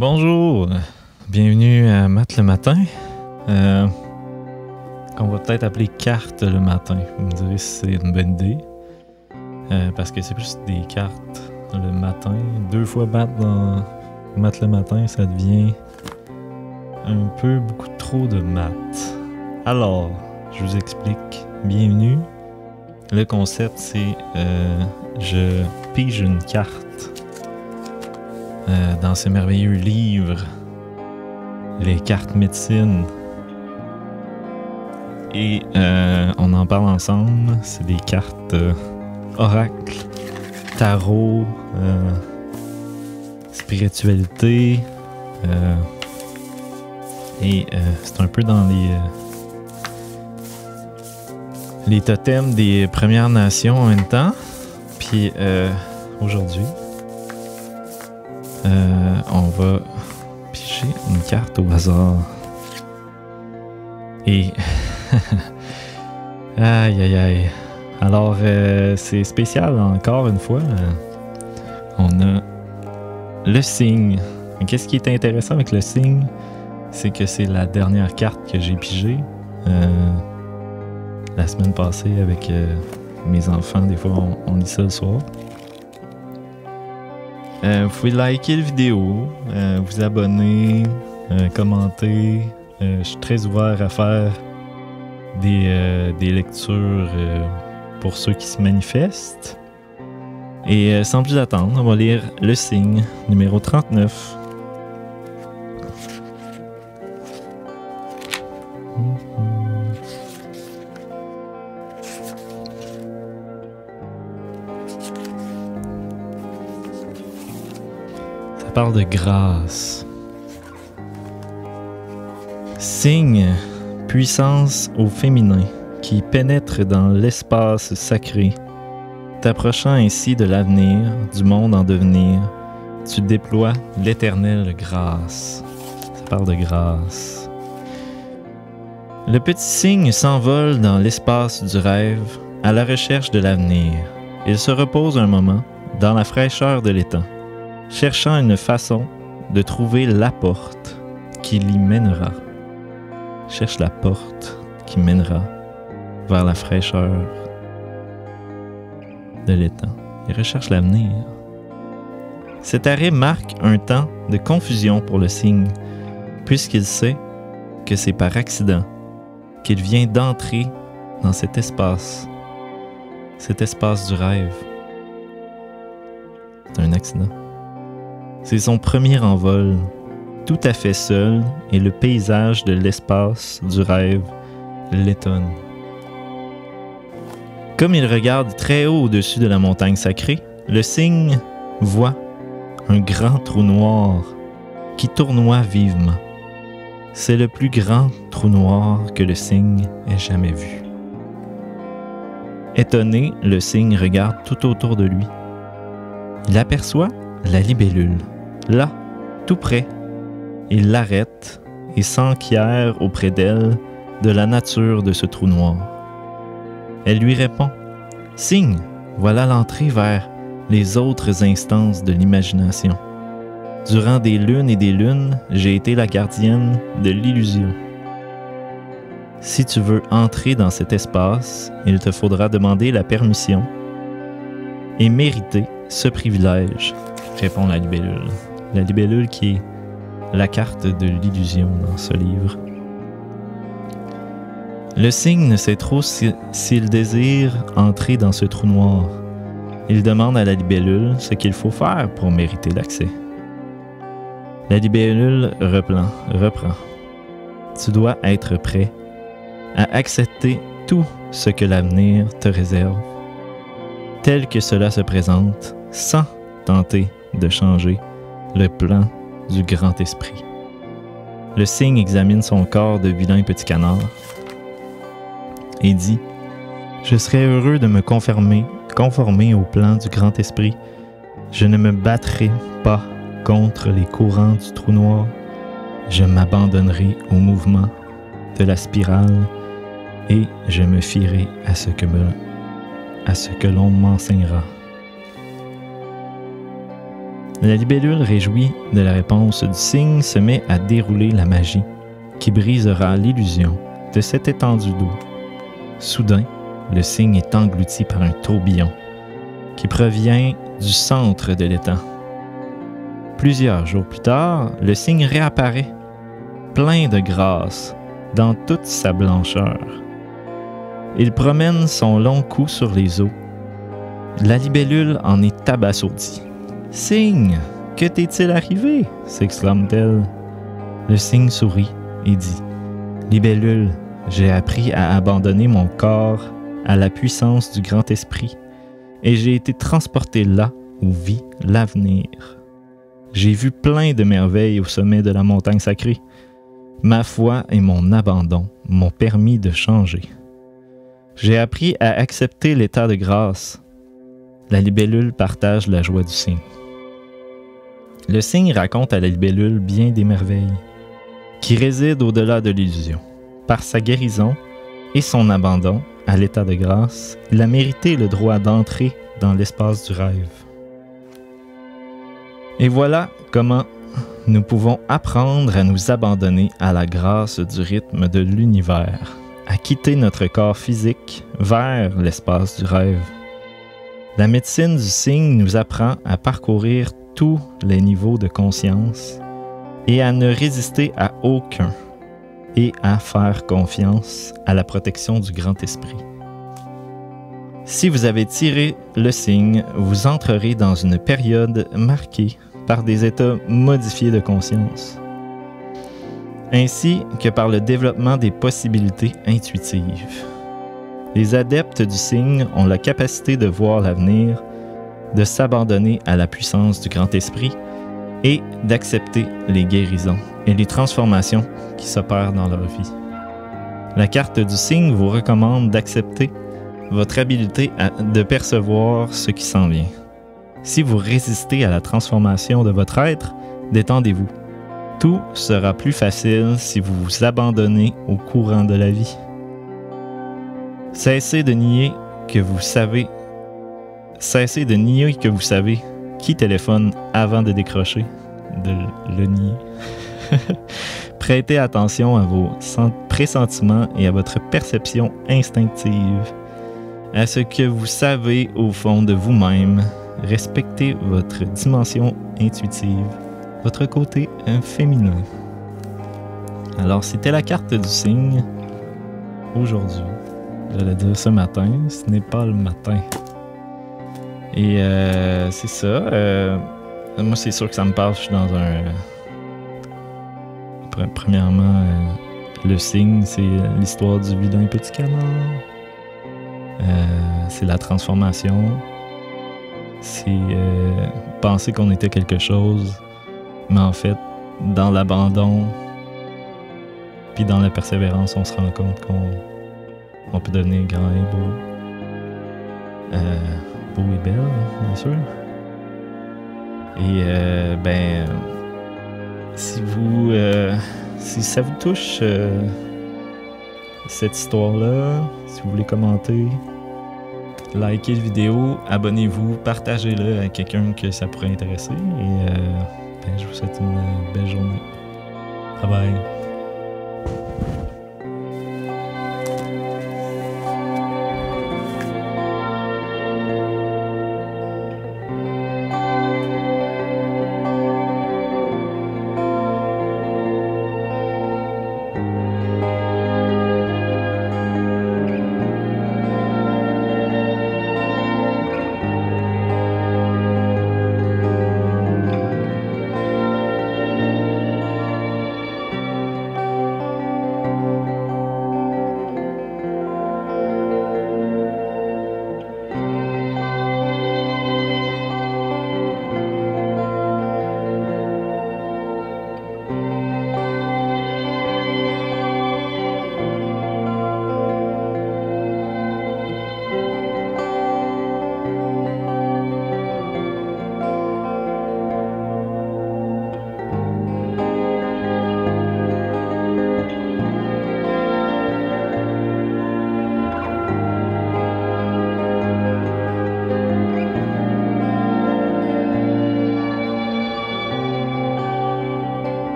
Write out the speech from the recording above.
Bonjour, bienvenue à Math le matin, qu'on va peut-être appeler Carte le matin. Vous me direz si c'est une bonne idée, parce que c'est plus des cartes le matin. 2 fois Math dans Math le matin, ça devient un peu beaucoup trop de maths. Alors, je vous explique. Bienvenue. Le concept, c'est je pige une carte dans ce merveilleux livre, les cartes médecine. Et on en parle ensemble. C'est des cartes oracle, tarot, spiritualité. Et c'est un peu dans les totems des Premières Nations en même temps. Puis aujourd'hui, on va piger une carte au hasard. Et aïe aïe aïe. Alors c'est spécial encore une fois. On a le signe. Qu'est-ce qui est intéressant avec le signe? C'est que c'est la dernière carte que j'ai pigée la semaine passée avec mes enfants. Des fois on lit ça le soir. Vous pouvez liker la vidéo, vous abonner, commenter. Je suis très ouvert à faire des lectures pour ceux qui se manifestent. Et sans plus attendre, on va lire le signe numéro 39. Parle de grâce. Signe, puissance au féminin qui pénètre dans l'espace sacré. T'approchant ainsi de l'avenir, du monde en devenir, tu déploies l'éternelle grâce. Ça parle de grâce. Le petit signe s'envole dans l'espace du rêve à la recherche de l'avenir. Il se repose un moment dans la fraîcheur de l'étang, cherchant une façon de trouver la porte qui l'y mènera. Cherche la porte qui mènera vers la fraîcheur de l'étang. Il recherche l'avenir. Cet arrêt marque un temps de confusion pour le signe, puisqu'il sait que c'est par accident qu'il vient d'entrer dans cet espace du rêve. C'est un accident. C'est son premier envol, tout à fait seul, et le paysage de l'espace du rêve l'étonne. Comme il regarde très haut au-dessus de la montagne sacrée, le cygne voit un grand trou noir qui tournoie vivement. C'est le plus grand trou noir que le cygne ait jamais vu. Étonné, le cygne regarde tout autour de lui. Il aperçoit la libellule. Là, tout près, il l'arrête et s'enquiert auprès d'elle de la nature de ce trou noir. Elle lui répond « Cygne, voilà l'entrée vers les autres instances de l'imagination. Durant des lunes et des lunes, j'ai été la gardienne de l'illusion. Si tu veux entrer dans cet espace, il te faudra demander la permission et mériter ce privilège, répond la libellule. La libellule qui est la carte de l'illusion dans ce livre. Le cygne ne sait trop s'il désire entrer dans ce trou noir. Il demande à la libellule ce qu'il faut faire pour mériter l'accès. La libellule reprend. Tu dois être prêt à accepter tout ce que l'avenir te réserve, tel que cela se présente, sans tenter de changer le plan du grand esprit. Le cygne examine son corps de vilain petit canard et dit « Je serais heureux de me conformer au plan du grand esprit. Je ne me battrai pas contre les courants du trou noir. Je m'abandonnerai au mouvement de la spirale et je me fierai à ce que l'on m'enseignera. » La libellule, réjouie de la réponse du signe, se met à dérouler la magie qui brisera l'illusion de cette étendue d'eau. Soudain, le signe est englouti par un tourbillon qui provient du centre de l'étang. Plusieurs jours plus tard, le signe réapparaît, plein de grâce, dans toute sa blancheur. Il promène son long cou sur les eaux. La libellule en est abasourdie. « Cygne, que t'est-il arrivé? » s'exclame-t-elle. Le cygne sourit et dit « Libellule, j'ai appris à abandonner mon corps à la puissance du grand esprit, et j'ai été transporté là où vit l'avenir. J'ai vu plein de merveilles au sommet de la montagne sacrée. Ma foi et mon abandon m'ont permis de changer. J'ai appris à accepter l'état de grâce. » La libellule partage la joie du cygne. Le cygne raconte à la libellule bien des merveilles qui résident au-delà de l'illusion. Par sa guérison et son abandon à l'état de grâce, il a mérité le droit d'entrer dans l'espace du rêve. Et voilà comment nous pouvons apprendre à nous abandonner à la grâce du rythme de l'univers, à quitter notre corps physique vers l'espace du rêve. La médecine du cygne nous apprend à parcourir tous les niveaux de conscience et à ne résister à aucun et à faire confiance à la protection du grand esprit. Si vous avez tiré le cygne, vous entrerez dans une période marquée par des états modifiés de conscience, ainsi que par le développement des possibilités intuitives. Les adeptes du cygne ont la capacité de voir l'avenir, de s'abandonner à la puissance du grand esprit et d'accepter les guérisons et les transformations qui s'opèrent dans leur vie. La carte du cygne vous recommande d'accepter votre habileté de percevoir ce qui s'en vient. Si vous résistez à la transformation de votre être, détendez-vous. Tout sera plus facile si vous vous abandonnez au courant de la vie. Cessez de nier que vous savez qui téléphone avant de décrocher, de le nier. Prêtez attention à vos pressentiments et à votre perception instinctive, à ce que vous savez au fond de vous-même. Respectez votre dimension intuitive, votre côté féminin. Alors, c'était la carte du cygne aujourd'hui. J'allais dire ce matin, ce n'est pas le matin. Et c'est ça. Moi, c'est sûr que ça me parle. Je suis dans un... Premièrement, le cygne, c'est l'histoire du vilain petit canard. C'est la transformation. C'est penser qu'on était quelque chose, mais en fait, dans l'abandon, puis dans la persévérance, on se rend compte qu'on peut devenir grand et beau. Beau et belle, bien sûr. Et si ça vous touche, cette histoire-là, si vous voulez commenter, likez la vidéo, abonnez-vous, partagez-le à quelqu'un que ça pourrait intéresser. Et je vous souhaite une belle journée. Bye bye.